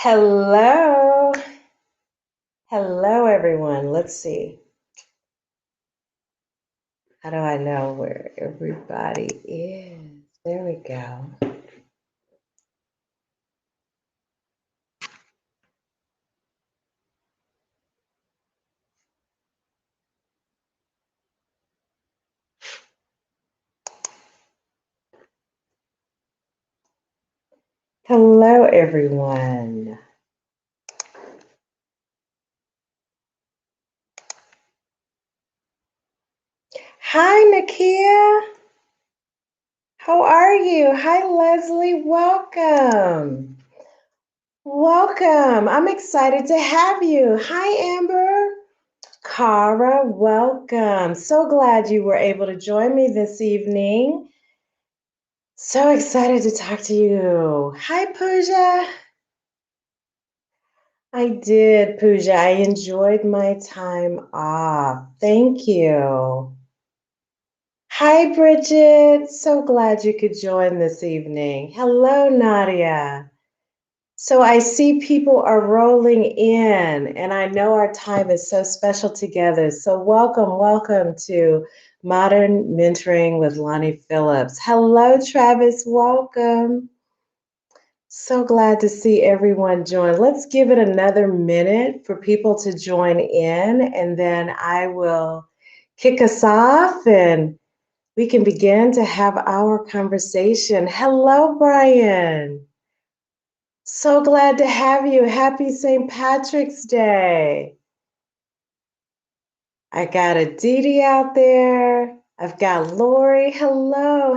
Hello. Hello, everyone. Let's see. How do I know where everybody is? There we go. Hello, everyone. Hi, Nakia. How are you? Hi, Leslie. Welcome. Welcome. I'm excited to have you. Hi, Amber. Cara, welcome. So glad you were able to join me this evening. So excited to talk to you. Hi, Pooja. I did, Pooja. I enjoyed my time off. Thank you. Hi, Bridget. So glad you could join this evening. Hello, Nadia. So I see people are rolling in, and I know our time is so special together. So welcome to Modern Mentoring with Lonnie Phillips. Hello, Travis. Welcome. So glad to see everyone join. Let's give it another minute for people to join in, and then I will kick us off and we can begin to have our conversation. Hello, Brian. So glad to have you. Happy St. Patrick's Day. I got a Dee out there. I've got Lori. Hello,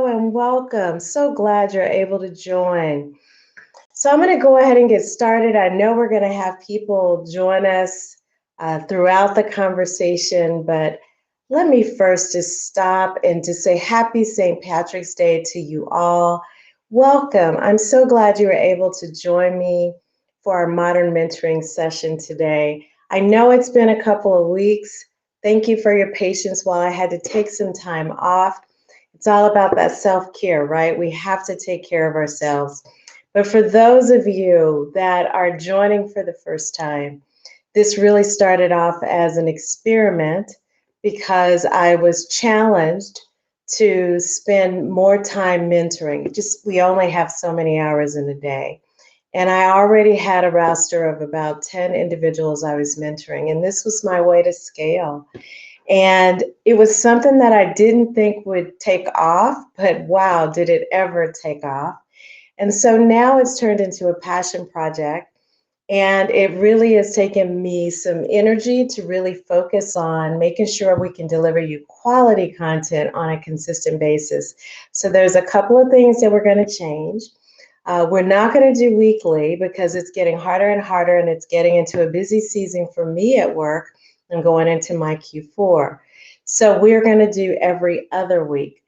and welcome. So glad you're able to join. So I'm going to go ahead and get started. I know we're going to have people join us throughout the conversation, but let me first just stop and just say happy St. Patrick's Day to you all. Welcome. I'm so glad you were able to join me for our modern mentoring session today. I know it's been a couple of weeks. Thank you for your patience while I had to take some time off. It's all about that self-care, right? We have to take care of ourselves. But for those of you that are joining for the first time, this really started off as an experiment because I was challenged to spend more time mentoring. We only have so many hours in a day. And I already had a roster of about 10 individuals I was mentoring, and this was my way to scale. And it was something that I didn't think would take off, but wow, did it ever take off. And so now it's turned into a passion project. And it really has taken me some energy to really focus on making sure we can deliver you quality content on a consistent basis. So there's a couple of things that we're going to change. We're not going to do weekly because it's getting harder and harder, and it's getting into a busy season for me at work and going into my Q4. So we're going to do every other week.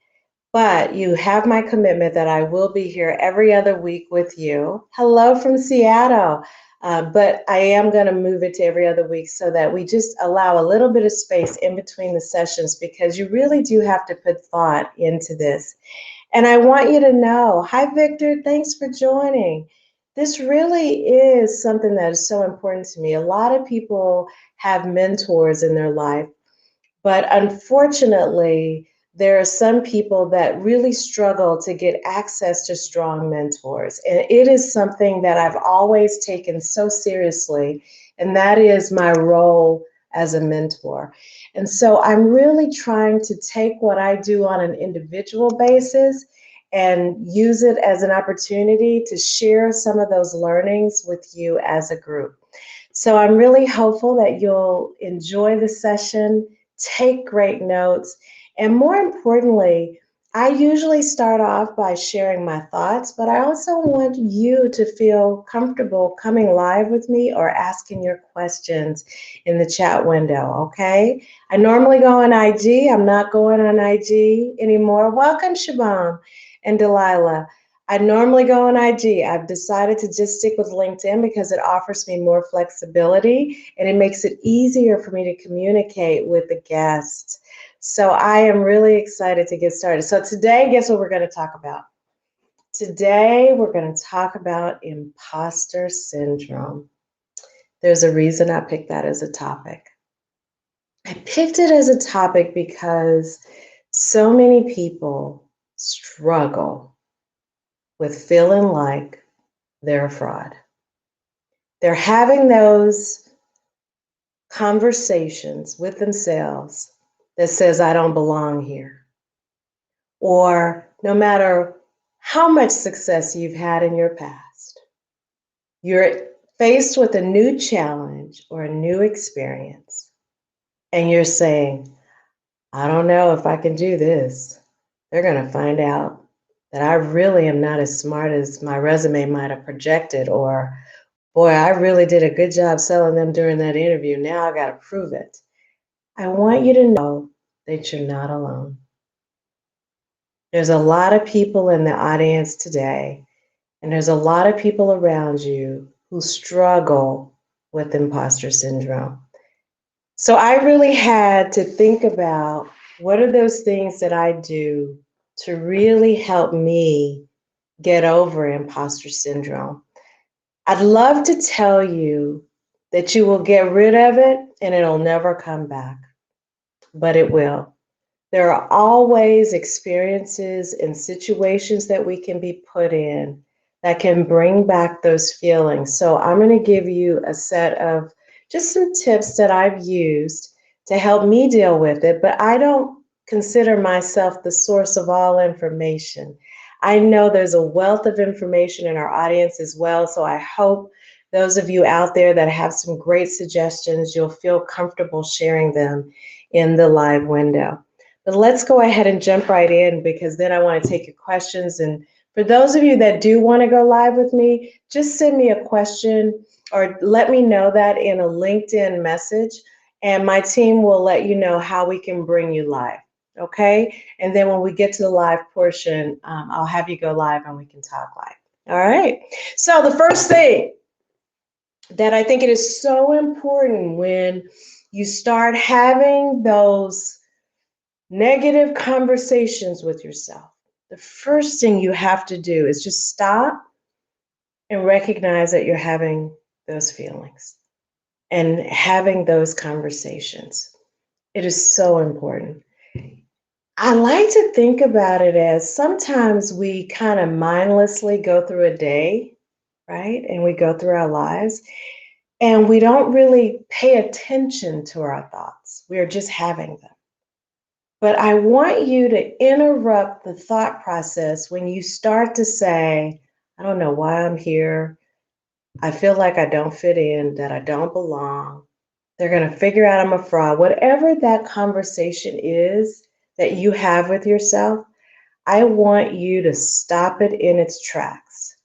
But you have my commitment that I will be here every other week with you. Hello from Seattle. But I am going to move it to every other week so that we just allow a little bit of space in between the sessions, because you really do have to put thought into this. And I want you to know, hi, Victor, thanks for joining. This really is something that is so important to me. A lot of people have mentors in their life, but unfortunately, there are some people that really struggle to get access to strong mentors. And it is something that I've always taken so seriously, and that is my role as a mentor. And so I'm really trying to take what I do on an individual basis and use it as an opportunity to share some of those learnings with you as a group. So I'm really hopeful that you'll enjoy the session, take great notes, and more importantly, I usually start off by sharing my thoughts, but I also want you to feel comfortable coming live with me or asking your questions in the chat window, okay? I normally go on IG. I'm not going on IG anymore. Welcome, Shabam and Delilah. I normally go on IG. I've decided to just stick with LinkedIn because it offers me more flexibility and it makes it easier for me to communicate with the guests. So I am really excited to get started. So today, guess what we're going to talk about? Today, we're going to talk about imposter syndrome. There's a reason I picked that as a topic. I picked it as a topic because so many people struggle with feeling like they're a fraud. They're having those conversations with themselves that says, I don't belong here. Or no matter how much success you've had in your past, you're faced with a new challenge or a new experience, and you're saying, I don't know if I can do this. They're going to find out that I really am not as smart as my resume might have projected, or boy, I really did a good job selling them during that interview. Now I got to prove it. I want you to know that you're not alone. There's a lot of people in the audience today, and there's a lot of people around you who struggle with imposter syndrome. So I really had to think about what are those things that I do to really help me get over imposter syndrome. I'd love to tell you that you will get rid of it and it'll never come back, but it will. There are always experiences and situations that we can be put in that can bring back those feelings. So I'm going to give you a set of just some tips that I've used to help me deal with it, but I don't consider myself the source of all information. I know there's a wealth of information in our audience as well, so I hope those of you out there that have some great suggestions, you'll feel comfortable sharing them in the live window. But let's go ahead and jump right in, because then I want to take your questions. And for those of you that do want to go live with me, just send me a question or let me know that in a LinkedIn message, and my team will let you know how we can bring you live. Okay? And then when we get to the live portion, I'll have you go live and we can talk live. All right. So the first thing that I think it is so important when you start having those negative conversations with yourself, the first thing you have to do is just stop and recognize that you're having those feelings and having those conversations. It is so important. I like to think about it as sometimes we kind of mindlessly go through a day, right? And we go through our lives and we don't really pay attention to our thoughts. We are just having them. But I want you to interrupt the thought process when you start to say, I don't know why I'm here. I feel like I don't fit in, that I don't belong. They're going to figure out I'm a fraud. Whatever that conversation is that you have with yourself, I want you to stop it in its tracks.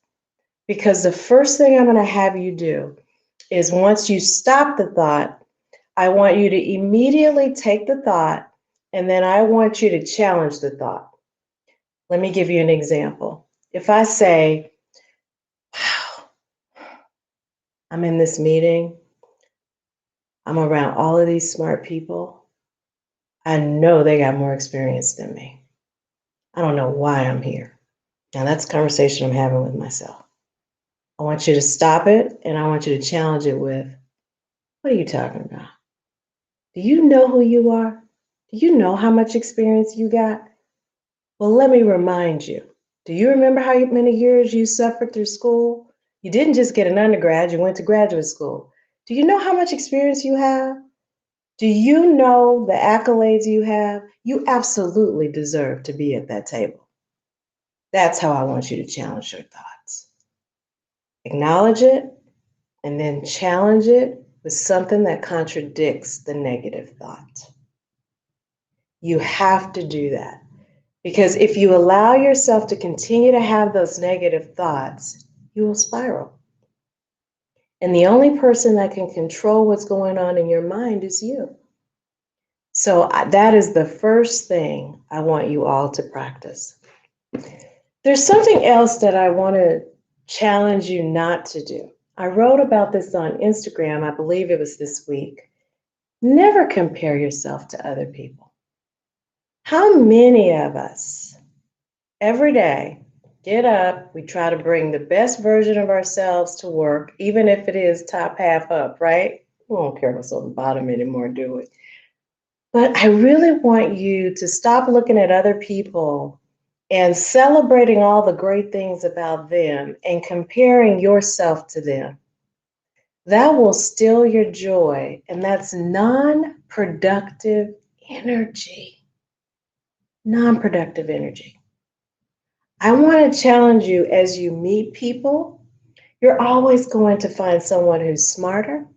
Because the first thing I'm going to have you do is, once you stop the thought, I want you to immediately take the thought, and then I want you to challenge the thought. Let me give you an example. If I say, wow, I'm in this meeting, I'm around all of these smart people, I know they got more experience than me. I don't know why I'm here. Now that's a conversation I'm having with myself. I want you to stop it, and I want you to challenge it with, what are you talking about? Do you know who you are? Do you know how much experience you got? Well, let me remind you. Do you remember how many years you suffered through school? You didn't just get an undergrad, you went to graduate school. Do you know how much experience you have? Do you know the accolades you have? You absolutely deserve to be at that table. That's how I want you to challenge your thoughts. Acknowledge it, and then challenge it with something that contradicts the negative thought. You have to do that. Because if you allow yourself to continue to have those negative thoughts, you will spiral. And the only person that can control what's going on in your mind is you. So that is the first thing I want you all to practice. There's something else that I want to challenge you not to do. I wrote about this on Instagram, I believe it was this week. Never compare yourself to other people. How many of us every day get up, we try to bring the best version of ourselves to work, even if it is top half up, right? We don't care what's on the bottom anymore, do we? But I really want you to stop looking at other people and celebrating all the great things about them and comparing yourself to them. That will steal your joy, and that's non productive energy. Non productive energy. I want to challenge you as you meet people, you're always going to find someone who's smarter.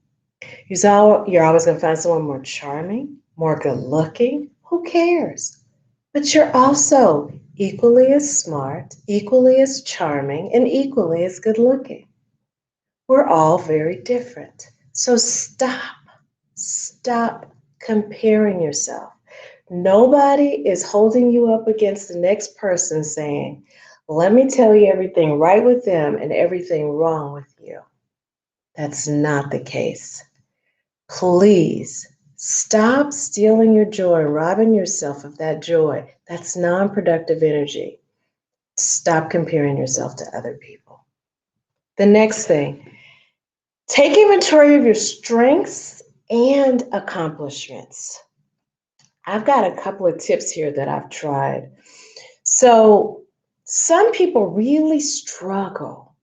You're always going to find someone more charming, more good looking. Who cares? But you're also equally as smart, equally as charming, and equally as good looking. We're all very different. So stop comparing yourself. Nobody is holding you up against the next person saying, let me tell you everything right with them and everything wrong with you. That's not the case. Please stop stealing your joy and robbing yourself of that joy. That's non productive energy. Stop comparing yourself to other people. The next thing, take inventory of your strengths and accomplishments. I've got a couple of tips here that I've tried. So, some people really struggle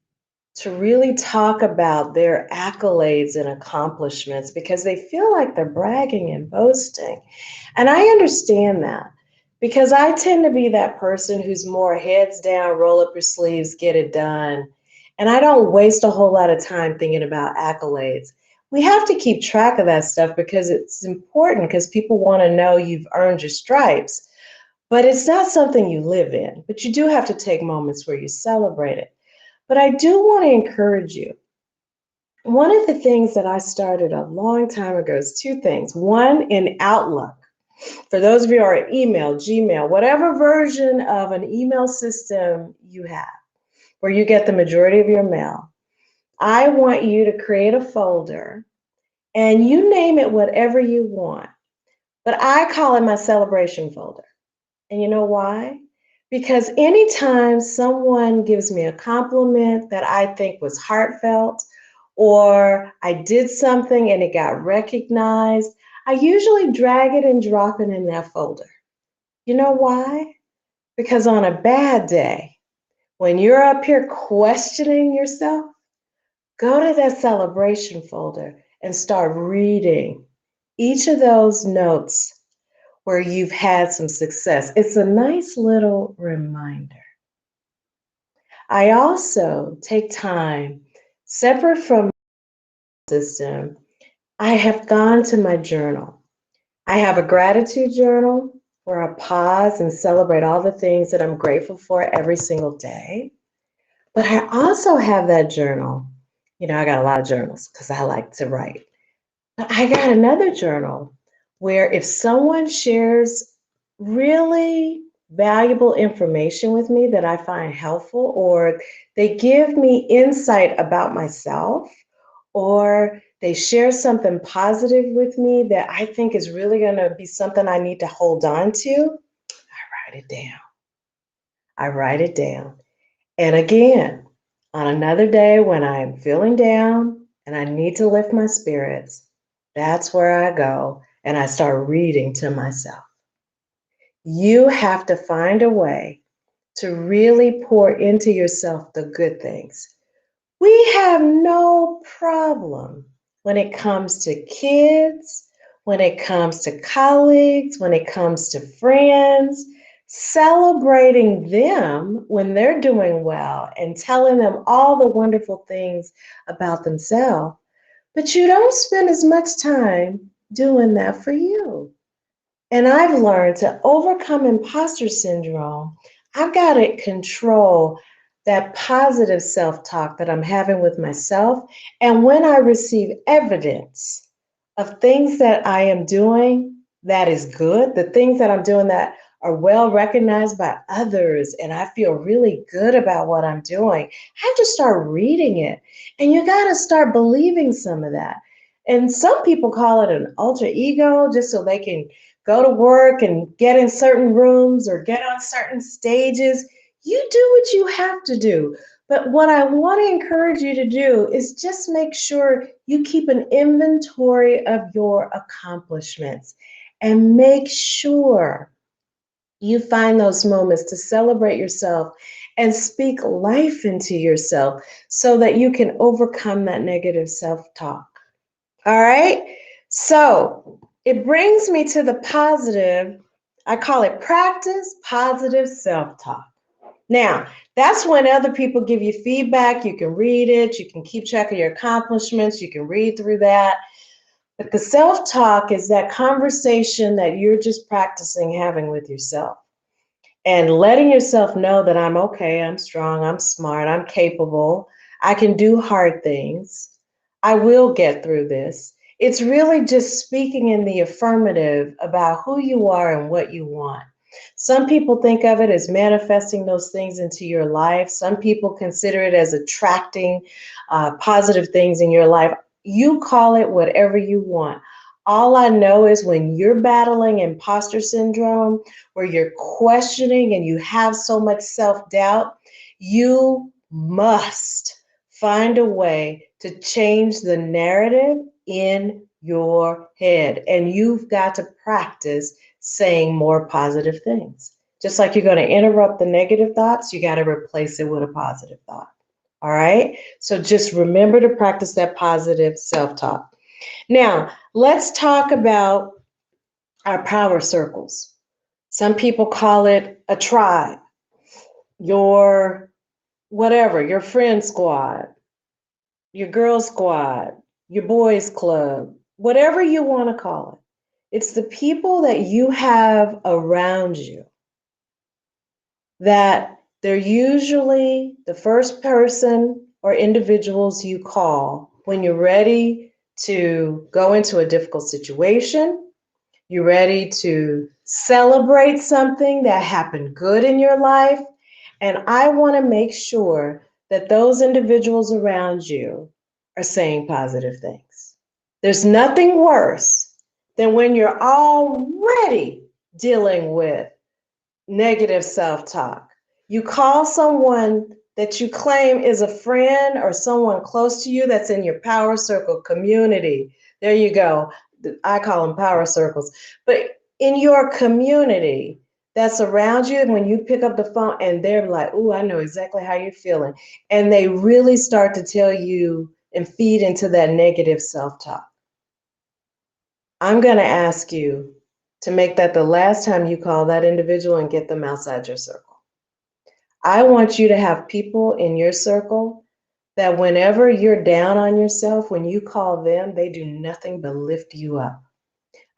to really talk about their accolades and accomplishments because they feel like they're bragging and boasting. And I understand that because I tend to be that person who's more heads down, roll up your sleeves, get it done. And I don't waste a whole lot of time thinking about accolades. We have to keep track of that stuff because it's important because people want to know you've earned your stripes. But it's not something you live in. But you do have to take moments where you celebrate it. But I do want to encourage you. One of the things that I started a long time ago is two things. One, in Outlook. For those of you who are at email, Gmail, whatever version of an email system you have, where you get the majority of your mail, I want you to create a folder and you name it whatever you want. But I call it my celebration folder. And you know why? Because anytime someone gives me a compliment that I think was heartfelt, or I did something and it got recognized, I usually drag it and drop it in that folder. You know why? Because on a bad day, when you're up here questioning yourself, go to that celebration folder and start reading each of those notes where you've had some success. It's a nice little reminder. I also take time separate from the system. I have gone to my journal. I have a gratitude journal where I pause and celebrate all the things that I'm grateful for every single day. But I also have that journal. You know, I got a lot of journals because I like to write. But I got another journal where if someone shares really valuable information with me that I find helpful, or they give me insight about myself, or they share something positive with me that I think is really going to be something I need to hold on to, I write it down. I write it down. And again, on another day when I'm feeling down and I need to lift my spirits, that's where I go and I start reading to myself. You have to find a way to really pour into yourself the good things. We have no problem when it comes to kids, when it comes to colleagues, when it comes to friends, celebrating them when they're doing well and telling them all the wonderful things about themselves. But you don't spend as much time doing that for you. And I've learned to overcome imposter syndrome. I've got to control that positive self talk that I'm having with myself. And when I receive evidence of things that I am doing that is good, the things that I'm doing that are well recognized by others, and I feel really good about what I'm doing, I have to start reading it. And you got to start believing some of that. And some people call it an alter ego just so they can go to work and get in certain rooms or get on certain stages. You do what you have to do. But what I want to encourage you to do is just make sure you keep an inventory of your accomplishments and make sure you find those moments to celebrate yourself and speak life into yourself so that you can overcome that negative self talk. All right. So it brings me to the positive. I call it practice positive self talk. Now, that's when other people give you feedback. You can read it, you can keep track of your accomplishments, you can read through that. But the self talk is that conversation that you're just practicing having with yourself and letting yourself know that I'm okay, I'm strong, I'm smart, I'm capable, I can do hard things, I will get through this. It's really just speaking in the affirmative about who you are and what you want. Some people think of it as manifesting those things into your life. Some people consider it as attracting positive things in your life. You call it whatever you want. All I know is when you're battling imposter syndrome, where you're questioning and you have so much self doubt, you must find a way to change the narrative in your head. And you've got to practice saying more positive things. Just like you're going to interrupt the negative thoughts, you got to replace it with a positive thought. All right. So just remember to practice that positive self talk. Now, let's talk about our power circles. Some people call it a tribe, your whatever, your friend squad, your girl squad, your boys club, whatever you want to call it. It's the people that you have around you that they're usually the first person or individuals you call when you're ready to go into a difficult situation. You're ready to celebrate something that happened good in your life. And I want to make sure that those individuals around you are saying positive things. There's nothing worse than when you're already dealing with negative self talk. You call someone that you claim is a friend or someone close to you that's in your power circle community. There you go. I call them power circles. But in your community that's around you, when you pick up the phone and they're like, "Ooh, I know exactly how you're feeling." And they really start to tell you and feed into that negative self talk. I'm going to ask you to make that the last time you call that individual and get them outside your circle. I want you to have people in your circle that whenever you're down on yourself, when you call them, they do nothing but lift you up.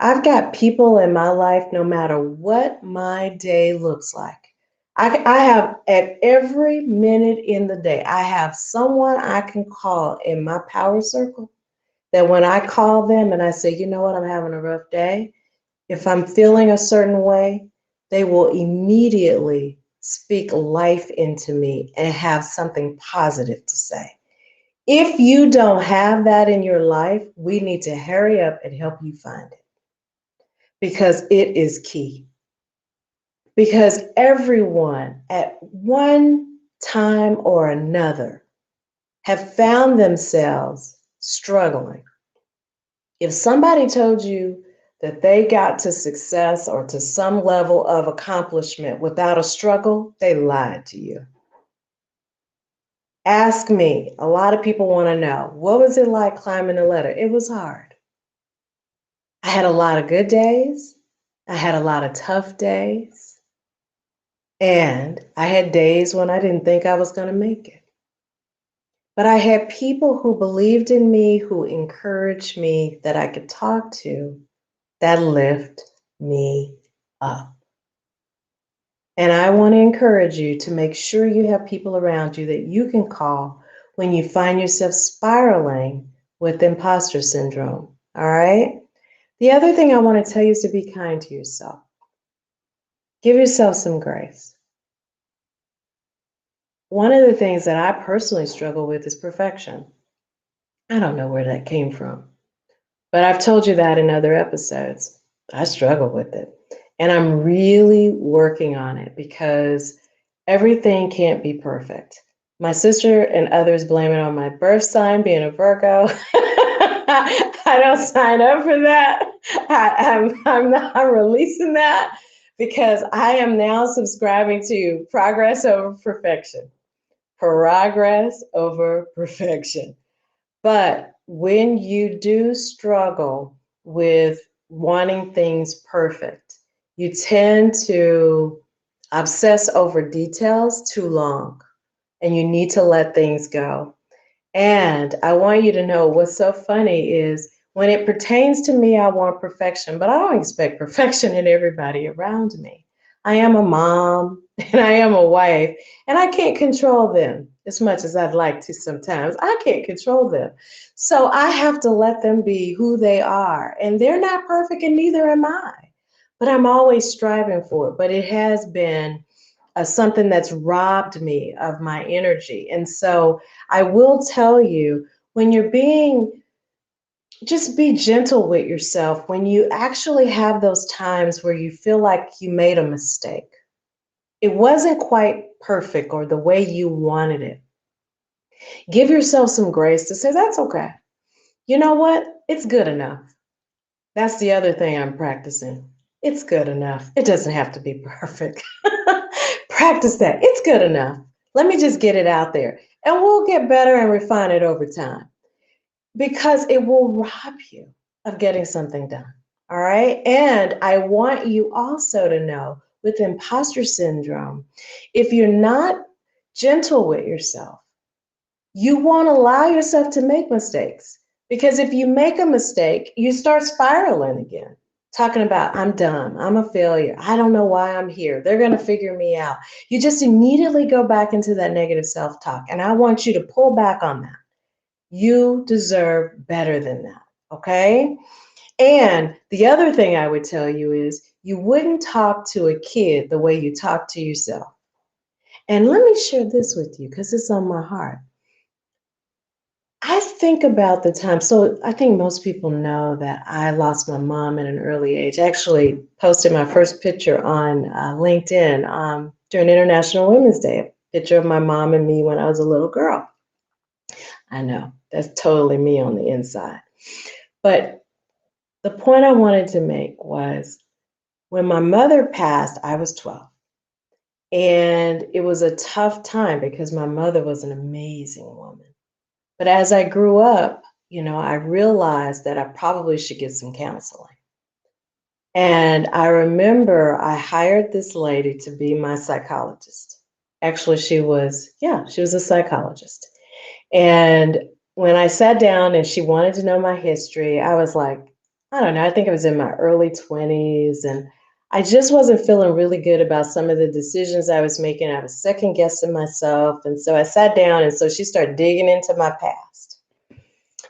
I've got people in my life, no matter what my day looks like. I have at every minute in the day, I have someone I can call in my power circle that when I call them and I say, you know what, I'm having a rough day, if I'm feeling a certain way, they will immediately speak life into me and have something positive to say. If you don't have that in your life, we need to hurry up and help you find it because it is key. Because everyone at one time or another have found themselves struggling. If somebody told you that they got to success or to some level of accomplishment without a struggle, they lied to you. Ask me. A lot of people want to know, what was it like climbing the ladder? It was hard. I had a lot of good days. I had a lot of tough days. And I had days when I didn't think I was going to make it. But I had people who believed in me, who encouraged me, that I could talk to, that lift me up. And I want to encourage you to make sure you have people around you that you can call when you find yourself spiraling with imposter syndrome. All right? The other thing I want to tell you is to be kind to yourself. Give yourself some grace. One of the things that I personally struggle with is perfection. I don't know where that came from, but I've told you that in other episodes. I struggle with it. And I'm really working on it because Everything can't be perfect. My sister and others blame it on my birth sign being a Virgo. I don't sign up for that. I'm releasing that because I am now subscribing to progress over perfection. Progress over perfection. But when you do struggle with wanting things perfect, you tend to obsess over details too long and you need to let things go. And I want you to know what's so funny is when it pertains to me, I want perfection, but I don't expect perfection in everybody around me. I am a mom and I am a wife, and I can't control them as much as I'd like to sometimes. I can't control them. So I have to let them be who they are. And they're not perfect, and neither am I. But I'm always striving for it. But it has been something that's robbed me of my energy. And so I will tell you, when you're just be gentle with yourself. When you actually have those times where you feel like you made a mistake, it wasn't quite perfect or the way you wanted it, give yourself some grace to say, that's okay. You know what? It's good enough. That's the other thing I'm practicing. It's good enough. It doesn't have to be perfect. Practice that. It's good enough. Let me just get it out there. And we'll get better and refine it over time because it will rob you of getting something done. All right. And I want you also to know with imposter syndrome, if you're not gentle with yourself, you won't allow yourself to make mistakes. Because if you make a mistake, you start spiraling again, talking about, I'm done, I'm a failure, I don't know why I'm here, they're going to figure me out. You just immediately go back into that negative self talk. And I want you to pull back on that. You deserve better than that. Okay. And the other thing I would tell you is you wouldn't talk to a kid the way you talk to yourself. And let me share this with you because it's on my heart. I think about the time. So I think most people know that I lost my mom at an early age. I actually posted my first picture on LinkedIn during International Women's Day, a picture of my mom and me when I was a little girl. I know, that's totally me on the inside. But the point I wanted to make was when my mother passed, I was 12. And it was a tough time because my mother was an amazing woman. But as I grew up, I realized that I probably should get some counseling. And I remember I hired this lady to be my psychologist. Actually, she was a psychologist. And when I sat down and she wanted to know my history, I was like, I don't know, I think I was in my early 20s and I just wasn't feeling really good about some of the decisions I was making. I was second guessing myself. And so I sat down and so she started digging into my past.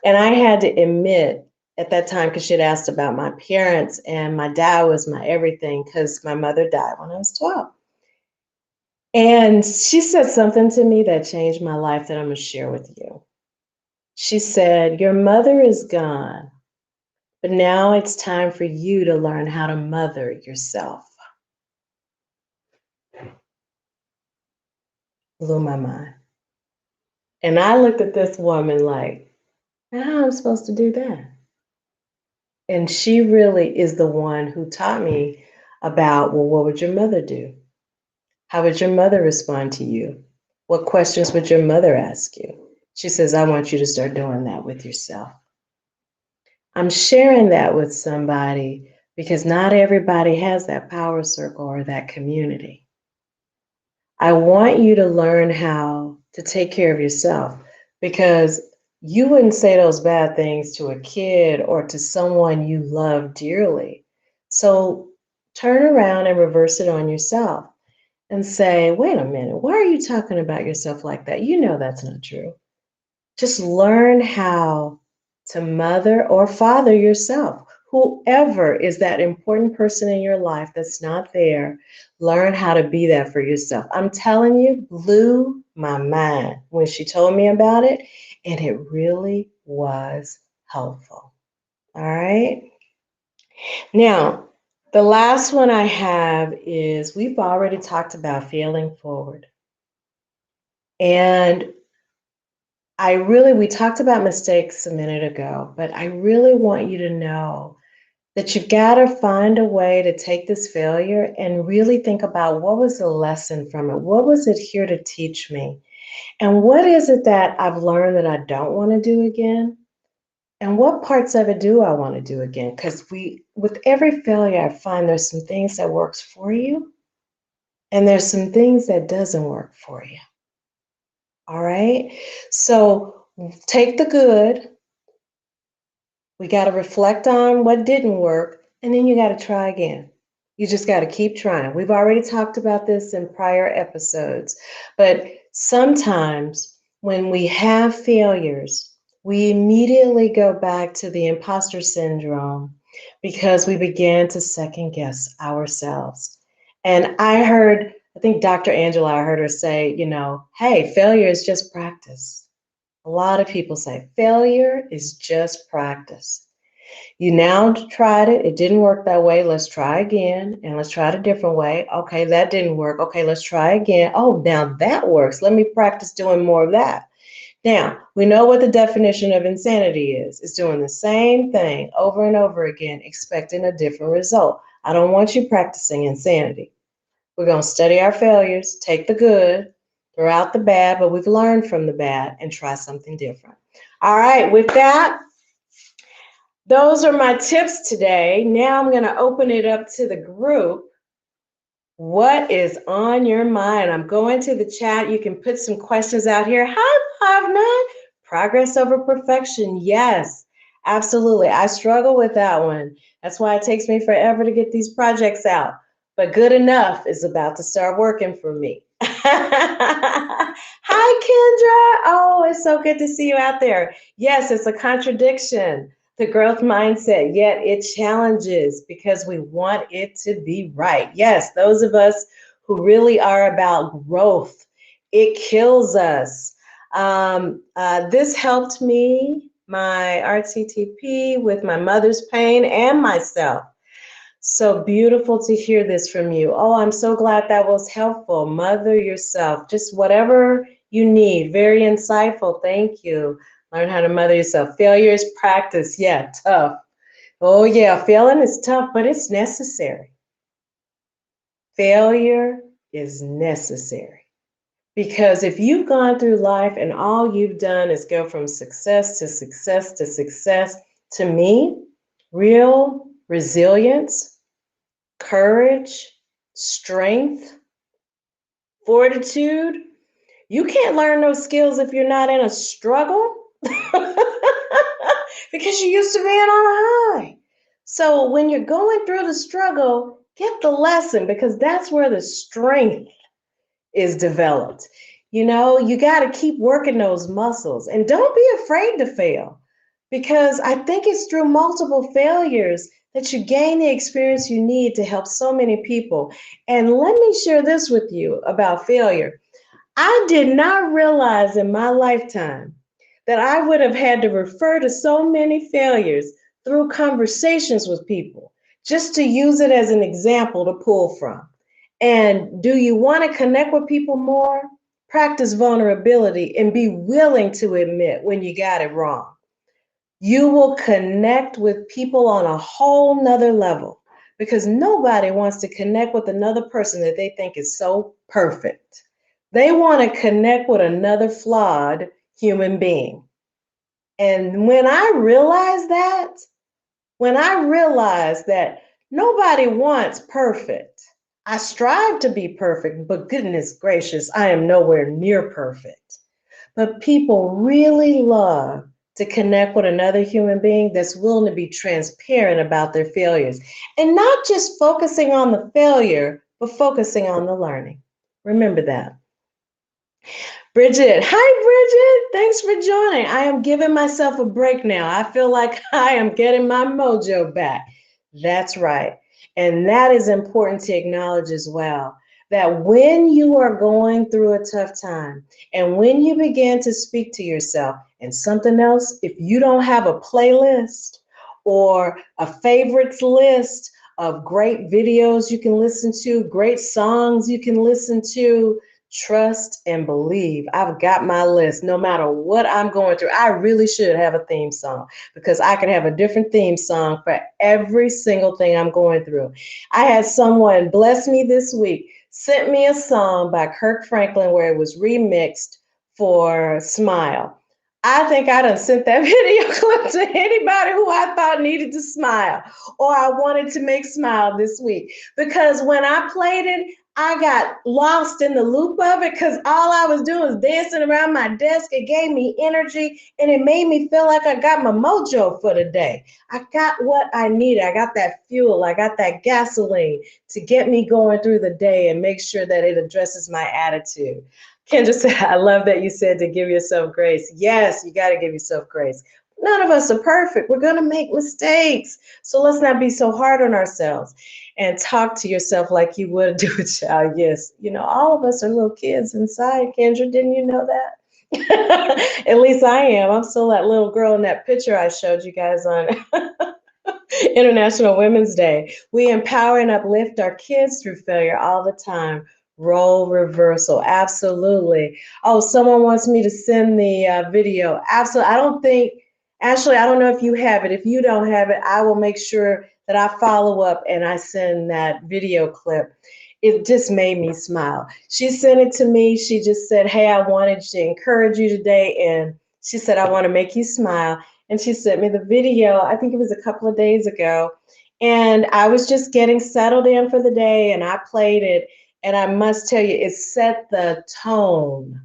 And I had to admit at that time, because she had asked about my parents, and my dad was my everything because my mother died when I was 12. And she said something to me that changed my life that I'm going to share with you. She said, your mother is gone, but now it's time for you to learn how to mother yourself. Blew my mind. And I looked at this woman like, how am I supposed to do that? And she really is the one who taught me about, well, what would your mother do? How would your mother respond to you? What questions would your mother ask you? She says, I want you to start doing that with yourself. I'm sharing that with somebody because not everybody has that power circle or that community. I want you to learn how to take care of yourself because you wouldn't say those bad things to a kid or to someone you love dearly. So turn around and reverse it on yourself and say, wait a minute, why are you talking about yourself like that? You know that's not true. Just learn how to mother or father yourself. Whoever is that important person in your life that's not there, learn how to be that for yourself. I'm telling you, blew my mind when she told me about it, and it really was helpful. All right. Now, The last one I have is we've already talked about failing forward. And we talked about mistakes a minute ago, but I really want you to know that you've got to find a way to take this failure and really think about what was the lesson from it? What was it here to teach me? And what is it that I've learned that I don't want to do again? And what parts of it do I want to do again? Because with every failure, I find there's some things that works for you and there's some things that doesn't work for you. All right. So take the good. We got to reflect on what didn't work, and then you got to try again. You just got to keep trying. We've already talked about this in prior episodes, but sometimes when we have failures, we immediately go back to the imposter syndrome because we began to second guess ourselves. And I think Dr. Angela, I heard her say, hey, failure is just practice. A lot of people say failure is just practice. You now tried it. It didn't work that way. Let's try again. And let's try it a different way. Okay, that didn't work. Okay, let's try again. Oh, now that works. Let me practice doing more of that. Now, we know what the definition of insanity is. It's doing the same thing over and over again, expecting a different result. I don't want you practicing insanity. We're going to study our failures, take the good, throw out the bad, but we've learned from the bad and try something different. All right, with that, those are my tips today. Now I'm going to open it up to the group. What is on your mind? I'm going to the chat. You can put some questions out here. Hi, Bhavna. Progress over perfection. Yes, absolutely. I struggle with that one. That's why it takes me forever to get these projects out. But good enough is about to start working for me. Hi, Kendra. Oh, it's so good to see you out there. Yes, it's a contradiction. The growth mindset, yet it challenges because we want it to be right. Yes, those of us who really are about growth, it kills us. This helped me, my RTTP, with my mother's pain and myself. So beautiful to hear this from you. Oh, I'm so glad that was helpful. Mother yourself, just whatever you need. Very insightful. Thank you. Learn how to mother yourself. Failure is practice. Yeah, tough. Oh, yeah, failing is tough, but it's necessary. Failure is necessary. Because if you've gone through life and all you've done is go from success to success to success, to me, real resilience, courage, strength, fortitude, you can't learn those skills if you're not in a struggle. Because you're used to being on a high. So when you're going through the struggle, get the lesson because that's where the strength is developed. You got to keep working those muscles and don't be afraid to fail because I think it's through multiple failures that you gain the experience you need to help so many people. And let me share this with you about failure. I did not realize in my lifetime that I would have had to refer to so many failures through conversations with people just to use it as an example to pull from. And do you want to connect with people more? Practice vulnerability and be willing to admit when you got it wrong. You will connect with people on a whole nother level because nobody wants to connect with another person that they think is so perfect. They want to connect with another flawed human being. And when I realized that nobody wants perfect, I strive to be perfect, but goodness gracious, I am nowhere near perfect. But people really love to connect with another human being that's willing to be transparent about their failures and not just focusing on the failure, but focusing on the learning. Remember that. Bridget, hi Bridget, thanks for joining. I am giving myself a break now. I feel like I am getting my mojo back. That's right. And that is important to acknowledge as well, that when you are going through a tough time and when you begin to speak to yourself and something else, if you don't have a playlist or a favorites list of great videos you can listen to, great songs you can listen to. Trust and believe. I've got my list no matter what I'm going through. I really should have a theme song because I can have a different theme song for every single thing I'm going through. I had someone bless me this week, sent me a song by Kirk Franklin where it was remixed for Smile. I think I done sent that video clip to anybody who I thought needed to smile or I wanted to make smile this week. Because when I played it, I got lost in the loop of it because all I was doing was dancing around my desk. It gave me energy and it made me feel like I got my mojo for the day. I got what I needed. I got that fuel. I got that gasoline to get me going through the day and make sure that it addresses my attitude. Kendra said, I love that you said to give yourself grace. Yes, you got to give yourself grace. None of us are perfect. We're going to make mistakes. So let's not be so hard on ourselves and talk to yourself like you would do a child. Yes, you know, all of us are little kids inside. Kendra, didn't you know that? At least I am. I'm still that little girl in that picture I showed you guys on International Women's Day. We empower and uplift our kids through failure all the time. Role reversal, absolutely. Oh, someone wants me to send the video. Absolutely. I don't think, Ashley, I don't know if you have it. If you don't have it, I will make sure that I follow up and I send that video clip. It just made me smile. She sent it to me. She just said, hey, I wanted to encourage you today. And she said, I want to make you smile. And she sent me the video, I think it was a couple of days ago. And I was just getting settled in for the day and I played it. And I must tell you, it set the tone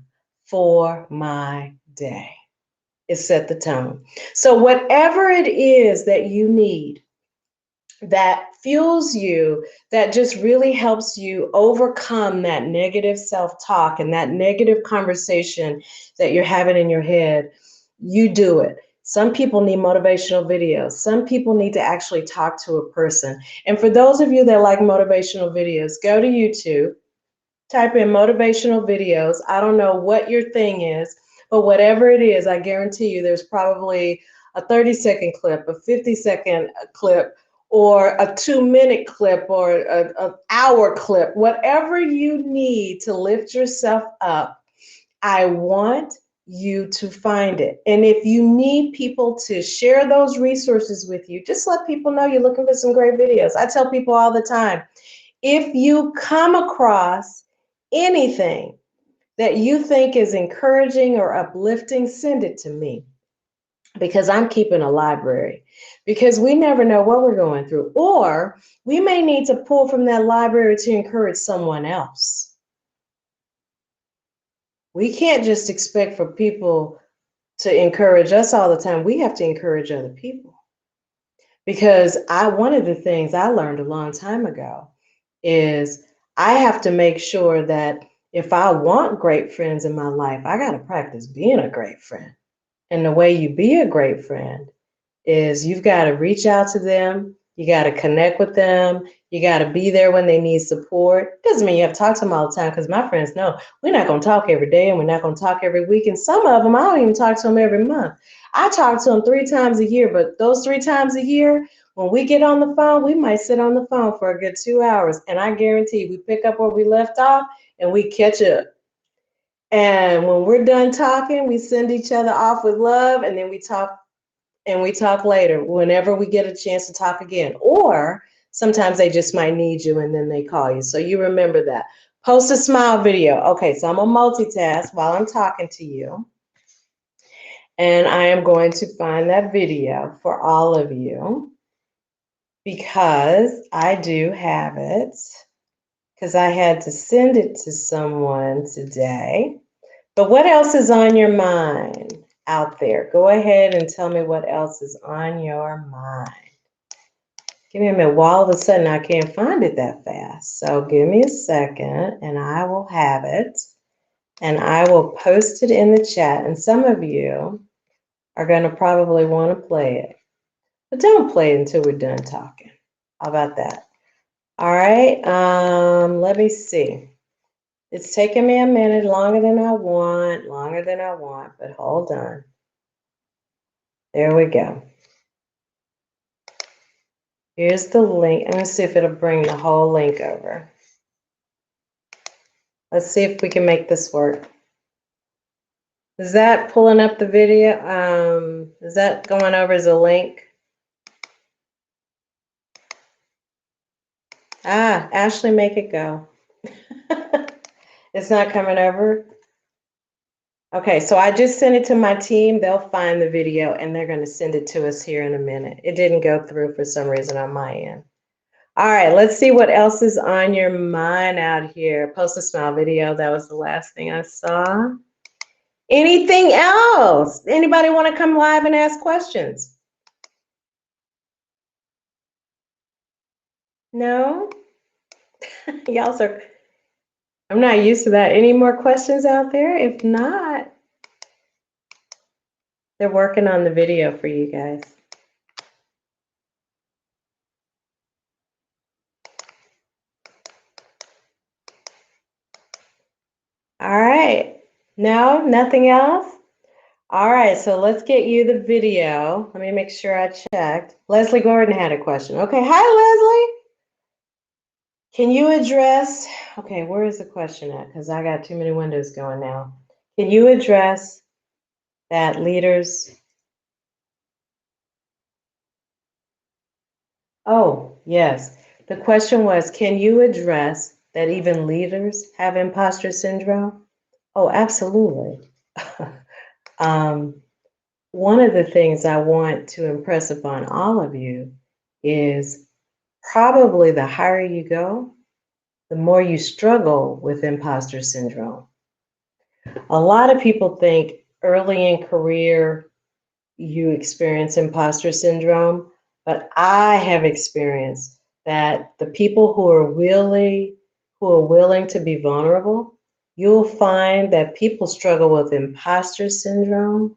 for my day. It set the tone. So whatever it is that you need, that fuels you, that just really helps you overcome that negative self-talk and that negative conversation that you're having in your head, you do it. Some people need motivational videos. Some people need to actually talk to a person. And for those of you that like motivational videos, go to YouTube, type in motivational videos. I don't know what your thing is, but whatever it is, I guarantee you there's probably a 30-second clip, a 50-second clip, or a 2-minute clip, or an hour clip, whatever you need to lift yourself up. I want you to find it. And if you need people to share those resources with you, just let people know you're looking for some great videos. I tell people all the time, if you come across anything that you think is encouraging or uplifting, send it to me because I'm keeping a library because we never know what we're going through. Or we may need to pull from that library to encourage someone else. We can't just expect for people to encourage us all the time. We have to encourage other people. Because one of the things I learned a long time ago is I have to make sure that if I want great friends in my life, I got to practice being a great friend. And the way you be a great friend is you've got to reach out to them. You got to connect with them. You got to be there when they need support. Doesn't mean you have to talk to them all the time because my friends know we're not going to talk every day and we're not going to talk every week. And some of them, I don't even talk to them every month. I talk to them 3 times a year, but those 3 times a year, when we get on the phone, we might sit on the phone for a good 2 hours. And I guarantee we pick up where we left off and we catch up. And when we're done talking, we send each other off with love and then we talk later whenever we get a chance to talk again. Or sometimes they just might need you and then they call you. So you remember that. Post a smile video. Okay, so I'm gonna multitask while I'm talking to you. And I am going to find that video for all of you because I do have it because I had to send it to someone today. But what else is on your mind out there? Go ahead and tell me what else is on your mind. Give me a minute. Well, all of a sudden, I can't find it that fast. So give me a second, and I will have it. And I will post it in the chat. And some of you are going to probably want to play it. But don't play it until we're done talking. How about that? All right. Let me see. It's taking me a minute, longer than I want, but hold on. There we go. Here's the link. I'm going to see if it'll bring the whole link over. Let's see if we can make this work. Is that pulling up the video? Is that going over as a link? Ashley, make it go. It's not coming over. Okay, so I just sent it to my team. They'll find the video and they're going to send it to us here in a minute. It didn't go through for some reason on my end. All right, let's see what else is on your mind out here. Post a smile video. That was the last thing I saw. Anything else? Anybody want to come live and ask questions? No? Y'all are, I'm not used to that. Any more questions out there? If not, they're working on the video for you guys. All right. No, nothing else? All right, so let's get you the video. Let me make sure I checked. Leslie Gordon had a question. Okay, hi, Leslie. Can you address, okay, where is the question at? Because I got too many windows going now. Can you address that leaders? Oh, yes. The question was, can you address that even leaders have imposter syndrome? Oh, absolutely. One of the things I want to impress upon all of you is probably the higher you go, the more you struggle with imposter syndrome. A lot of people think early in career you experience imposter syndrome, but I have experienced that the people who are willing to be vulnerable, you'll find that people struggle with imposter syndrome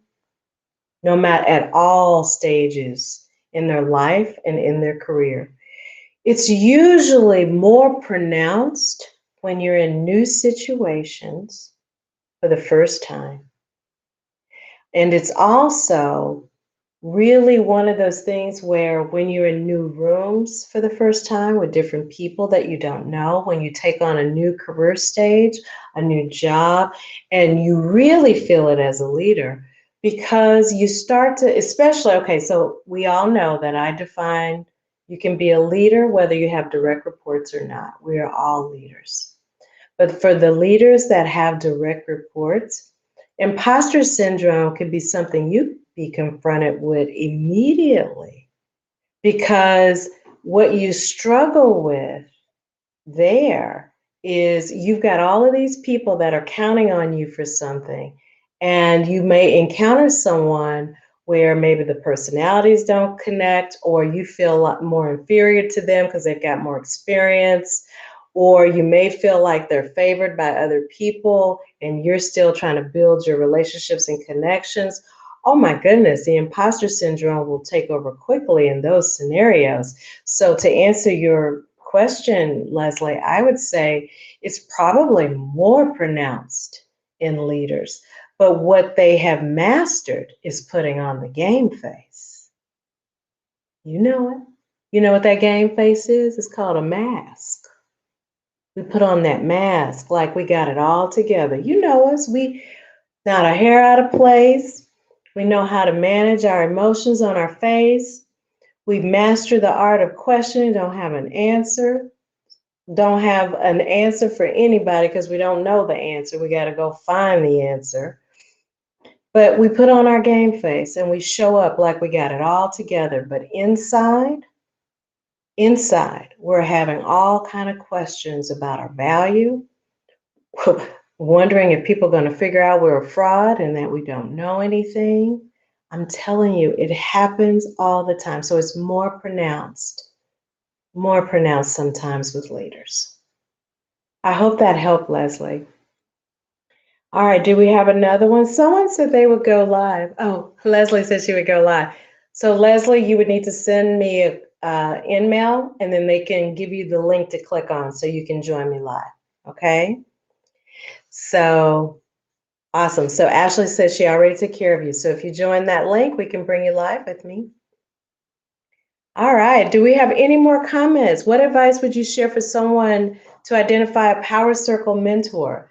no matter at all stages in their life and in their career. It's usually more pronounced when you're in new situations for the first time. And it's also really one of those things where when you're in new rooms for the first time with different people that you don't know, when you take on a new career stage, a new job, and you really feel it as a leader because you start to, especially, okay, so we all know that I define you can be a leader whether you have direct reports or not. We are all leaders. But for the leaders that have direct reports, imposter syndrome can be something you be confronted with immediately because what you struggle with there is you've got all of these people that are counting on you for something, and you may encounter someone where maybe the personalities don't connect, or you feel a lot more inferior to them because they've got more experience, or you may feel like they're favored by other people and you're still trying to build your relationships and connections. Oh my goodness, the imposter syndrome will take over quickly in those scenarios. So to answer your question, Leslie, I would say it's probably more pronounced in leaders, but what they have mastered is putting on the game face. You know it. You know what that game face is? It's called a mask. We put on that mask like we got it all together. You know us. We not a hair out of place. We know how to manage our emotions on our face. We master the art of questioning, don't have an answer. Don't have an answer for anybody because we don't know the answer. We got to go find the answer. But we put on our game face and we show up like we got it all together. But inside, we're having all kind of questions about our value, wondering if people are going to figure out we're a fraud and that we don't know anything. I'm telling you, it happens all the time. So it's more pronounced sometimes with leaders. I hope that helped, Leslie. All right, do we have another one? Someone said they would go live. Oh, Leslie said she would go live. So Leslie, you would need to send me an email and then they can give you the link to click on so you can join me live, okay? So awesome. So Ashley says she already took care of you. So if you join that link, we can bring you live with me. All right. Do we have any more comments? What advice would you share for someone to identify a power circle mentor?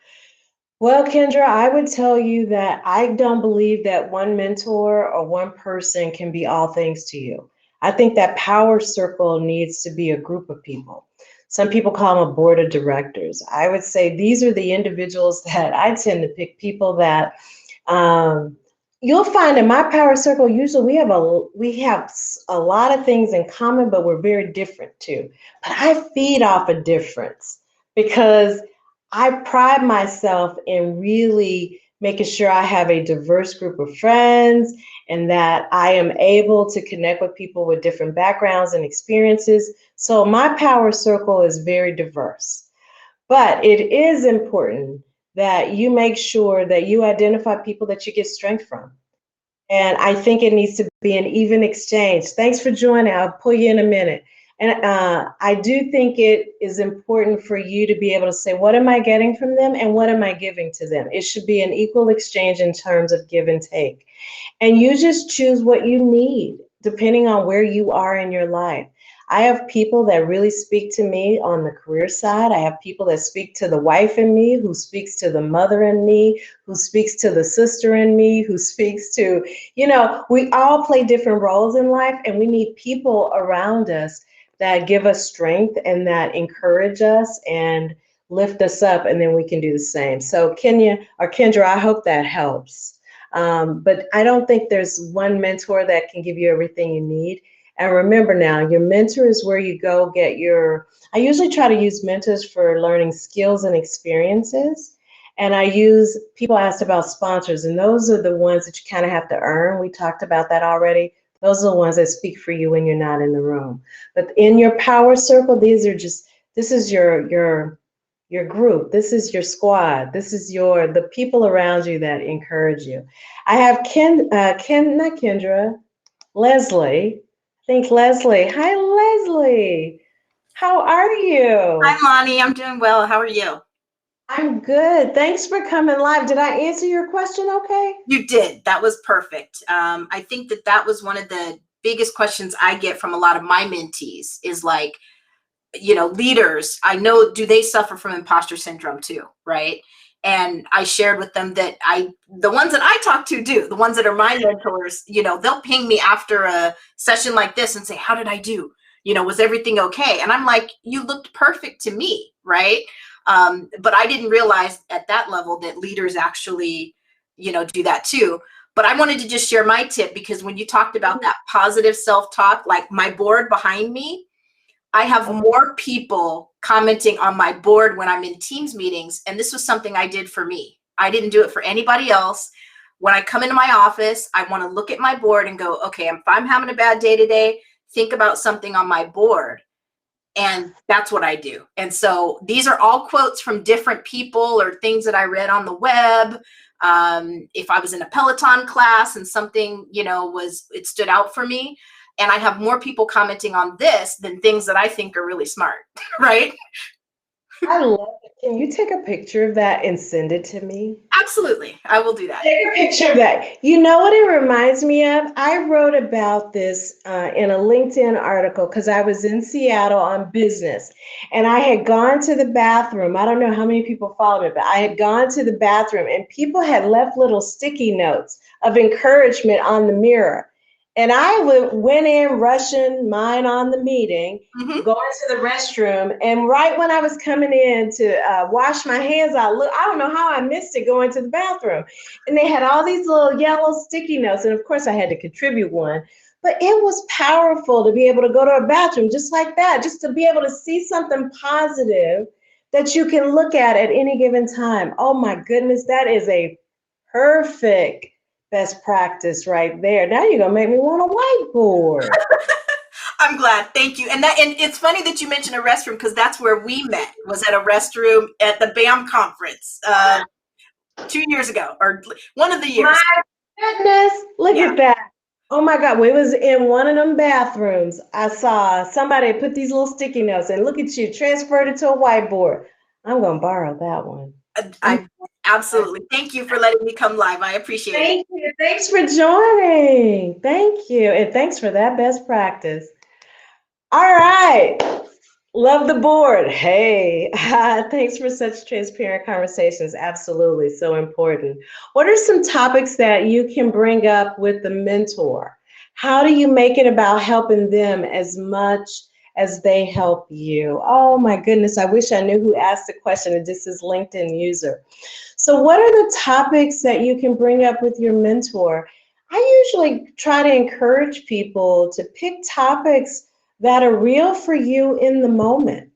Well, Kendra, I would tell you that I don't believe that one mentor or one person can be all things to you. I think that power circle needs to be a group of people. Some people call them a board of directors. I would say these are the individuals that I tend to pick, people that you'll find in my power circle. Usually, we have a lot of things in common, but we're very different too. But I feed off a difference because I pride myself in really making sure I have a diverse group of friends and that I am able to connect with people with different backgrounds and experiences. So my power circle is very diverse. But it is important that you make sure that you identify people that you get strength from. And I think it needs to be an even exchange. Thanks for joining. I'll pull you in a minute. And I do think it is important for you to be able to say, what am I getting from them and what am I giving to them? It should be an equal exchange in terms of give and take. And you just choose what you need depending on where you are in your life. I have people that really speak to me on the career side. I have people that speak to the wife in me, who speaks to the mother in me, who speaks to the sister in me, who speaks to, we all play different roles in life, and we need people around us that give us strength and that encourage us and lift us up, and then we can do the same. So, Kenya or Kendra, I hope that helps. But I don't think there's one mentor that can give you everything you need. And remember now, your mentor is where you go get your. I usually try to use mentors for learning skills and experiences. And people asked about sponsors, and those are the ones that you kind of have to earn. We talked about that already. Those are the ones that speak for you when you're not in the room. But in your power circle, this is your group. This is your squad. This is the people around you that encourage you. I have not Kendra, Leslie. I think Leslie. Hi, Leslie. How are you? Hi, Lonnie. I'm doing well. How are you? I'm good. Thanks for coming live. Did I answer your question okay? You did. That was perfect. I think that was one of the biggest questions I get from a lot of my mentees is like, leaders, I know, do they suffer from imposter syndrome too? Right. And I shared with them that the ones that I talk to do, the ones that are my mentors, they'll ping me after a session like this and say, how did I do? Was everything okay? And I'm like, you looked perfect to me. Right. But I didn't realize at that level that leaders actually, do that too. But I wanted to just share my tip because when you talked about that positive self-talk, like my board behind me, I have more people commenting on my board when I'm in Teams meetings. And this was something I did for me. I didn't do it for anybody else. When I come into my office, I want to look at my board and go, okay, if I'm having a bad day today, think about something on my board. And that's what I do. And so these are all quotes from different people or things that I read on the web. If I was in a Peloton class and something, it stood out for me. And I have more people commenting on this than things that I think are really smart, right? I love it. Can you take a picture of that and send it to me? Absolutely. I will do that. Take a picture of that. You know what it reminds me of? I wrote about this in a LinkedIn article because I was in Seattle on business and I had gone to the bathroom. I don't know how many people follow me, but I had gone to the bathroom and people had left little sticky notes of encouragement on the mirror. And went in rushing mine on the meeting, going to the restroom. And right when I was coming in to wash my hands out, I don't know how I missed it going to the bathroom. And they had all these little yellow sticky notes. And of course, I had to contribute one. But it was powerful to be able to go to a bathroom just like that, just to be able to see something positive that you can look at any given time. Oh my goodness, that is a perfect best practice right there. Now you're gonna make me want a whiteboard. I'm glad. Thank you. And it's funny that you mentioned a restroom because that's where we met, was at a restroom at the BAM conference 2 years ago, or one of the years. My goodness, look at that. Oh my God, we was in one of them bathrooms. I saw somebody put these little sticky notes and look at you, transferred it to a whiteboard. I'm gonna borrow that one. I absolutely. Thank you for letting me come live. I appreciate it. Thank you. Thanks for joining. Thank you. And thanks for that best practice. All right. Love the board. Hey, thanks for such transparent conversations. Absolutely, so important. What are some topics that you can bring up with the mentor? How do you make it about helping them as much as they help you? Oh my goodness, I wish I knew who asked the question. This is LinkedIn user. So, what are the topics that you can bring up with your mentor? I usually try to encourage people to pick topics that are real for you in the moment.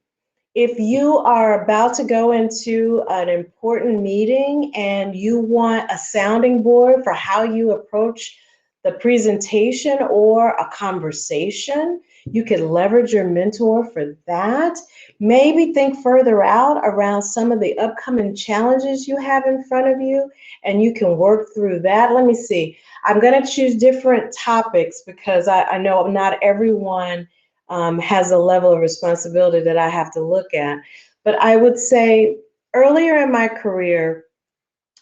If you are about to go into an important meeting and you want a sounding board for how you approach the presentation or a conversation, you could leverage your mentor for that. Maybe think further out around some of the upcoming challenges you have in front of you, and you can work through that. Let me see. I'm going to choose different topics because I know not everyone has a level of responsibility that I have to look at. But I would say earlier in my career,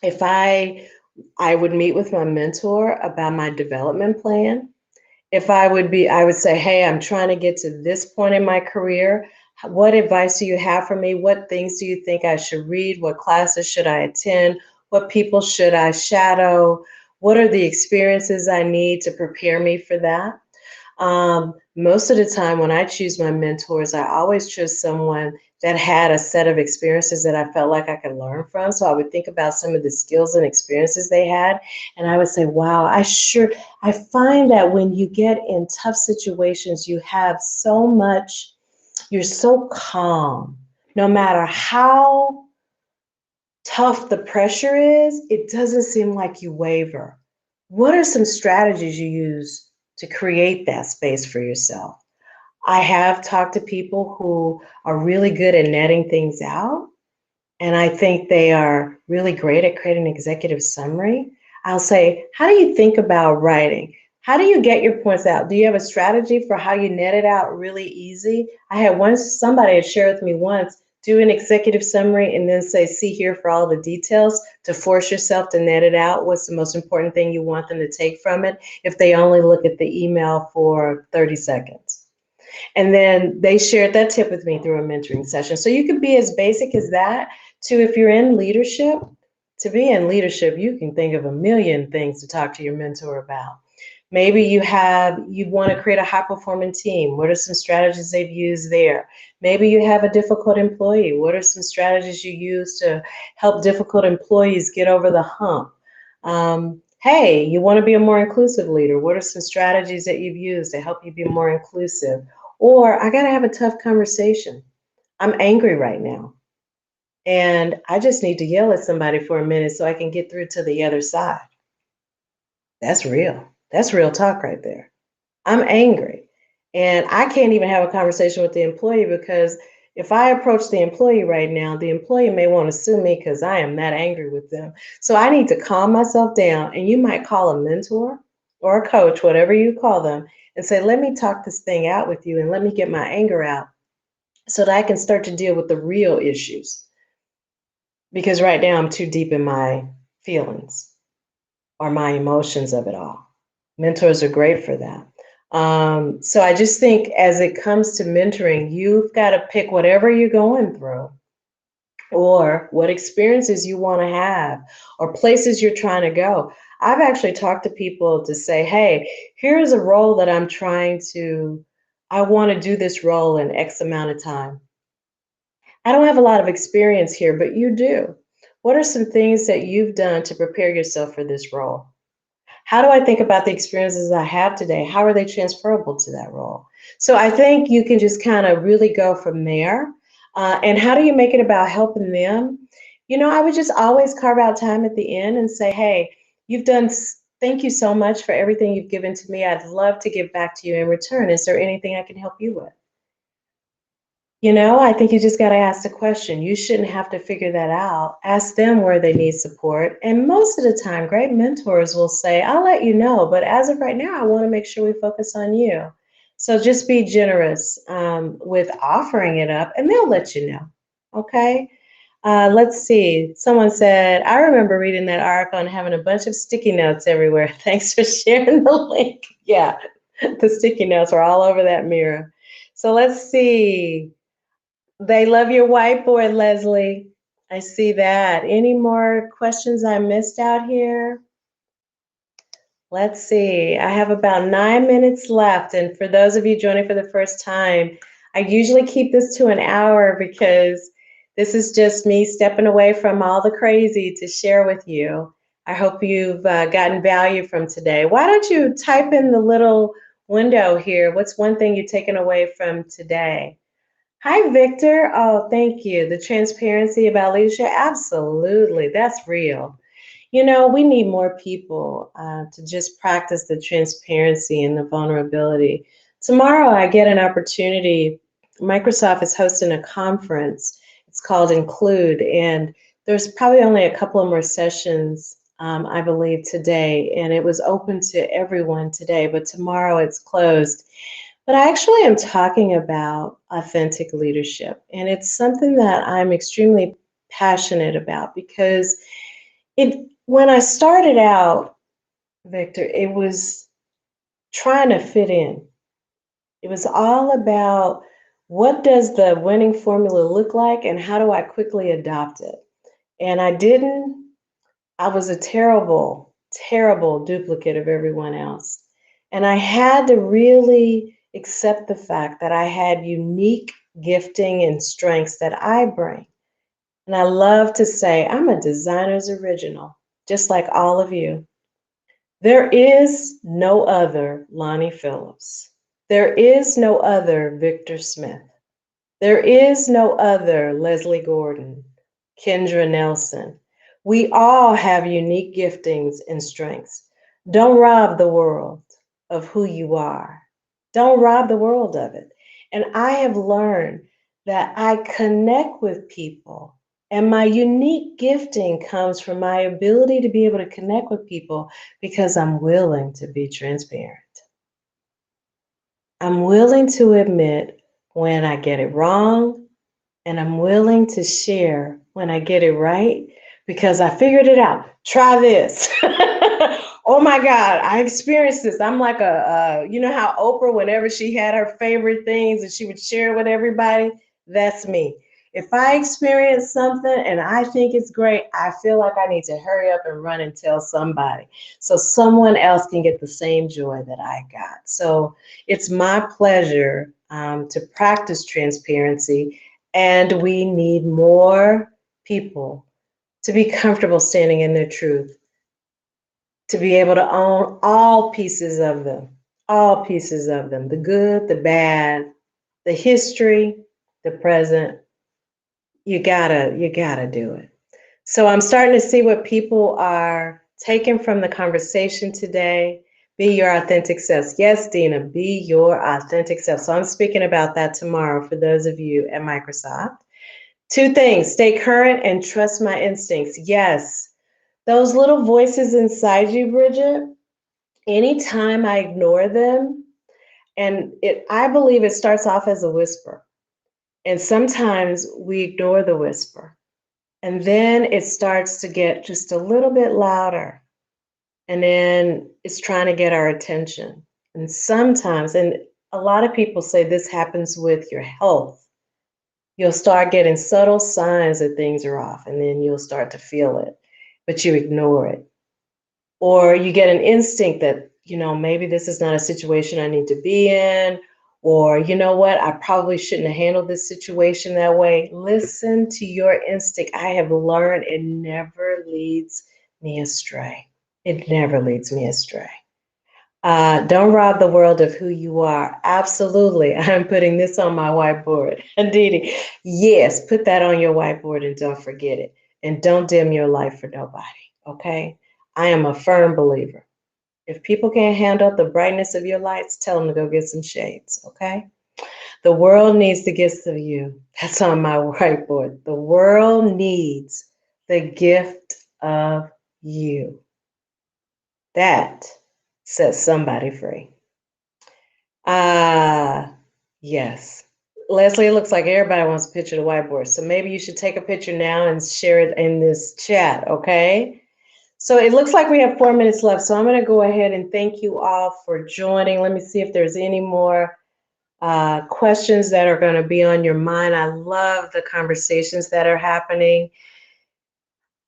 if I would meet with my mentor about my development plan. If I would say, hey, I'm trying to get to this point in my career. What advice do you have for me? What things do you think I should read? What classes should I attend? What people should I shadow? What are the experiences I need to prepare me for that? Most of the time, when I choose my mentors, I always choose someone that had a set of experiences that I felt like I could learn from. So I would think about some of the skills and experiences they had, and I would say, wow, I find that when you get in tough situations, you have so much, you're so calm. No matter how tough the pressure is, it doesn't seem like you waver. What are some strategies you use to create that space for yourself? I have talked to people who are really good at netting things out, and I think they are really great at creating an executive summary. I'll say, how do you think about writing? How do you get your points out? Do you have a strategy for how you net it out really easy? I had somebody had shared with me once, do an executive summary and then say, see here for all the details to force yourself to net it out. What's the most important thing you want them to take from it if they only look at the email for 30 seconds? And then they shared that tip with me through a mentoring session. So you could be as basic as that to if you're in leadership, to be in leadership, you can think of a million things to talk to your mentor about. Maybe you want to create a high performing team. What are some strategies they've used there? Maybe you have a difficult employee. What are some strategies you use to help difficult employees get over the hump? Hey, you want to be a more inclusive leader. What are some strategies that you've used to help you be more inclusive? Or I got to have a tough conversation. I'm angry right now. And I just need to yell at somebody for a minute so I can get through to the other side. That's real. That's real talk right there. I'm angry. And I can't even have a conversation with the employee because if I approach the employee right now, the employee may want to sue me because I am that angry with them. So I need to calm myself down. And you might call a mentor or a coach, whatever you call them, and say, let me talk this thing out with you and let me get my anger out so that I can start to deal with the real issues. Because right now I'm too deep in my feelings or my emotions of it all. Mentors are great for that. So I just think as it comes to mentoring, you've got to pick whatever you're going through or what experiences you want to have or places you're trying to go. I've actually talked to people to say, hey, here's a role that I want to do this role in X amount of time. I don't have a lot of experience here, but you do. What are some things that you've done to prepare yourself for this role? How do I think about the experiences I have today? How are they transferable to that role? So I think you can just kind of really go from there. And how do you make it about helping them? I would just always carve out time at the end and say, hey, thank you so much for everything you've given to me. I'd love to give back to you in return. Is there anything I can help you with? I think you just got to ask the question. You shouldn't have to figure that out. Ask them where they need support. And most of the time, great mentors will say, I'll let you know, but as of right now, I want to make sure we focus on you. So just be generous with offering it up, and they'll let you know. Okay? Let's see. Someone said, I remember reading that article and having a bunch of sticky notes everywhere. Thanks for sharing the link. Yeah, the sticky notes are all over that mirror. So let's see. They love your whiteboard, Leslie. I see that. Any more questions I missed out here? Let's see. I have about 9 minutes left. And for those of you joining for the first time, I usually keep this to an hour because this is just me stepping away from all the crazy to share with you. I hope you've gotten value from today. Why don't you type in the little window here? What's one thing you've taken away from today? Hi, Victor. Oh, thank you. The transparency about leadership. Absolutely. That's real. You know, we need more people to just practice the transparency and the vulnerability. Tomorrow, I get an opportunity. Microsoft is hosting a conference. It's called Include, and there's probably only a couple of more sessions, I believe, today, and it was open to everyone today, but tomorrow it's closed. But I actually am talking about authentic leadership, and it's something that I'm extremely passionate about because when I started out, Victor, it was trying to fit in. It was all about what does the winning formula look like and how do I quickly adopt it? And I didn't. I was a terrible, terrible duplicate of everyone else. And I had to really accept the fact that I had unique gifting and strengths that I bring. And I love to say I'm a designer's original, just like all of you. There is no other Lonnie Phillips. There is no other Victor Smith. There is no other Leslie Gordon, Kendra Nelson. We all have unique giftings and strengths. Don't rob the world of who you are. Don't rob the world of it. And I have learned that I connect with people, and my unique gifting comes from my ability to be able to connect with people because I'm willing to be transparent. I'm willing to admit when I get it wrong, and I'm willing to share when I get it right because I figured it out. Try this. Oh my God, I experienced this. I'm like you know how Oprah, whenever she had her favorite things and she would share with everybody, that's me. If I experience something and I think it's great, I feel like I need to hurry up and run and tell somebody so someone else can get the same joy that I got. So it's my pleasure to practice transparency, and we need more people to be comfortable standing in their truth, to be able to own all pieces of them, the good, the bad, the history, the present. You gotta do it. So I'm starting to see what people are taking from the conversation today. Be your authentic self. Yes, Dina, be your authentic self. So I'm speaking about that tomorrow for those of you at Microsoft. Two things: stay current and trust my instincts. Yes, those little voices inside you, Bridget, anytime I ignore them, and I believe it starts off as a whisper. And sometimes we ignore the whisper. And then it starts to get just a little bit louder. And then it's trying to get our attention. And sometimes, and a lot of people say this happens with your health, you'll start getting subtle signs that things are off, and then you'll start to feel it, but you ignore it. Or you get an instinct that, maybe this is not a situation I need to be in, or you know what, I probably shouldn't have handled this situation that way. Listen to your instinct. I have learned it never leads me astray. It never leads me astray. Don't rob the world of who you are. Absolutely. I'm putting this on my whiteboard. Aditi, yes, put that on your whiteboard and don't forget it. And don't dim your light for nobody, okay? I am a firm believer. If people can't handle the brightness of your lights, tell them to go get some shades, okay? The world needs the gifts of you. That's on my whiteboard. The world needs the gift of you. That sets somebody free. Yes. Leslie, it looks like everybody wants a picture of the whiteboard. So maybe you should take a picture now and share it in this chat, okay? So it looks like we have 4 minutes left. So I'm going to go ahead and thank you all for joining. Let me see if there's any more questions that are going to be on your mind. I love the conversations that are happening.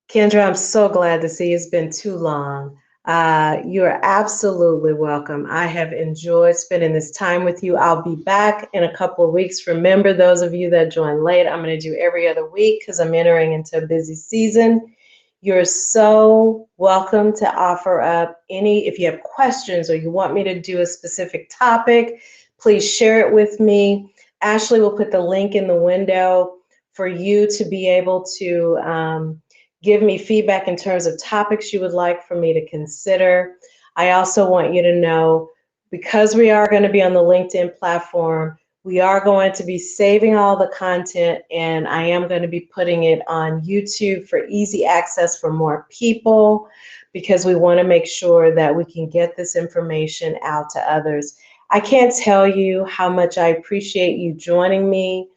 Kendra, I'm so glad to see you. It's been too long. You're absolutely welcome. I have enjoyed spending this time with you. I'll be back in a couple of weeks. Remember, those of you that join late, I'm going to do every other week because I'm entering into a busy season. You're so welcome to offer up if you have questions or you want me to do a specific topic, please share it with me. Ashley will put the link in the window for you to be able to give me feedback in terms of topics you would like for me to consider. I also want you to know, because we are going to be on the LinkedIn platform, we are going to be saving all the content, and I am going to be putting it on YouTube for easy access for more people, because we want to make sure that we can get this information out to others. I can't tell you how much I appreciate you joining me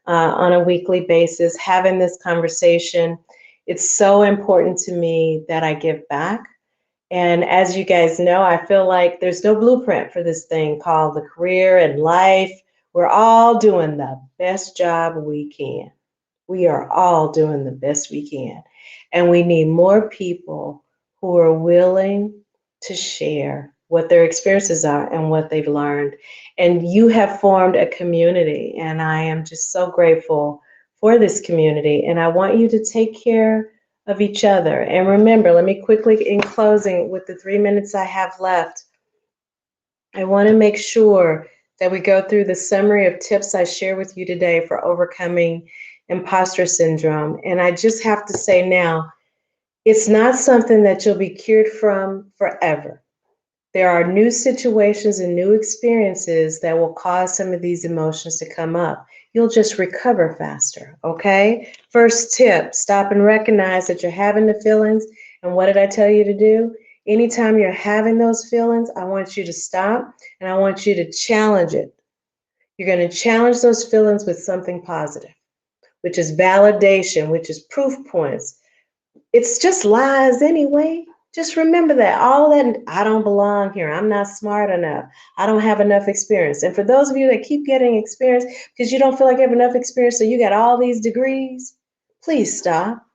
on a weekly basis, having this conversation. It's so important to me that I give back. And as you guys know, I feel like there's no blueprint for this thing called the career and life. We're all doing the best job we can. We are all doing the best we can. And we need more people who are willing to share what their experiences are and what they've learned. And you have formed a community, and I am just so grateful for this community. And I want you to take care of each other. And remember, let me quickly, in closing, with the 3 minutes I have left, I want to make sure that we go through the summary of tips I share with you today for overcoming imposter syndrome. And I just have to say now, it's not something that you'll be cured from forever. There are new situations and new experiences that will cause some of these emotions to come up. You'll just recover faster, okay? First tip, stop and recognize that you're having the feelings. And what did I tell you to do? Anytime you're having those feelings, I want you to stop and I want you to challenge it. You're going to challenge those feelings with something positive, which is validation, which is proof points. It's just lies anyway. Just remember that. All that, I don't belong here. I'm not smart enough. I don't have enough experience. And for those of you that keep getting experience because you don't feel like you have enough experience, so you got all these degrees, please stop.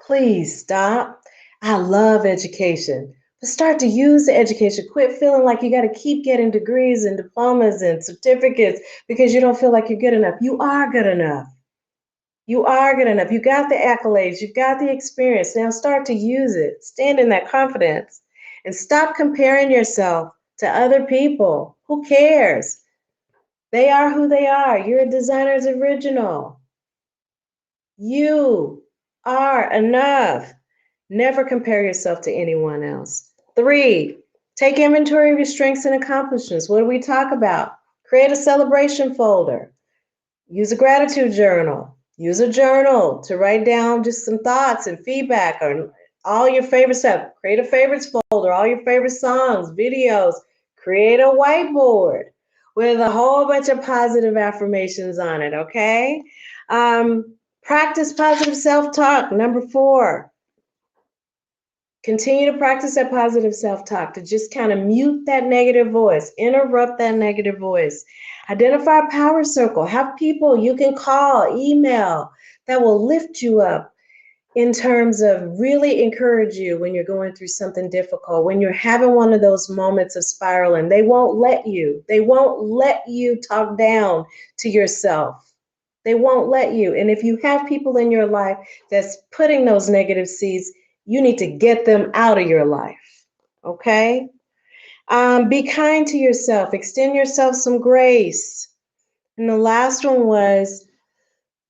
Please stop. I love education. But start to use the education. Quit feeling like you got to keep getting degrees and diplomas and certificates because you don't feel like you're good enough. You are good enough. You are good enough. You got the accolades. You've got the experience. Now start to use it. Stand in that confidence and stop comparing yourself to other people. Who cares? They are who they are. You're a designer's original. You are enough. Never compare yourself to anyone else. 3, take inventory of your strengths and accomplishments. What do we talk about? Create a celebration folder. Use a gratitude journal. Use a journal to write down just some thoughts and feedback on all your favorite stuff. Create a favorites folder, all your favorite songs, videos. Create a whiteboard with a whole bunch of positive affirmations on it, okay? Practice positive self-talk. Number 4. Continue to practice that positive self-talk, to just kind of mute that negative voice, interrupt that negative voice. Identify a power circle. Have people you can call, email, that will lift you up in terms of really encourage you when you're going through something difficult, when you're having one of those moments of spiraling. They won't let you talk down to yourself. They won't let you. And if you have people in your life that's putting those negative seeds, you need to get them out of your life, okay? Be kind to yourself. Extend yourself some grace. And the last one was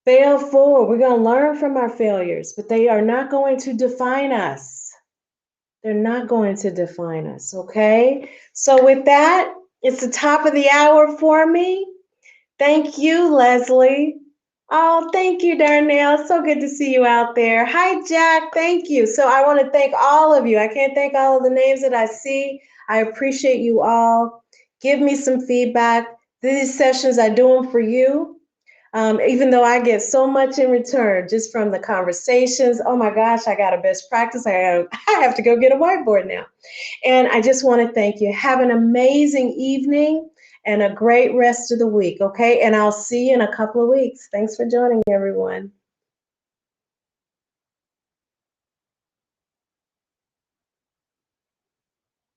fail forward. We're going to learn from our failures, but they are not going to define us. They're not going to define us, okay? So with that, it's the top of the hour for me. Thank you, Leslie. Oh, thank you, Darnell. So good to see you out there. Hi, Jack. Thank you. So I want to thank all of you. I can't thank all of the names that I see. I appreciate you all. Give me some feedback. These sessions, I do them for you. Even though I get so much in return just from the conversations. Oh my gosh, I got a best practice. I have to go get a whiteboard now. And I just want to thank you. Have an amazing evening. and a great rest of the week, okay? And I'll see you in a couple of weeks. Thanks for joining, everyone.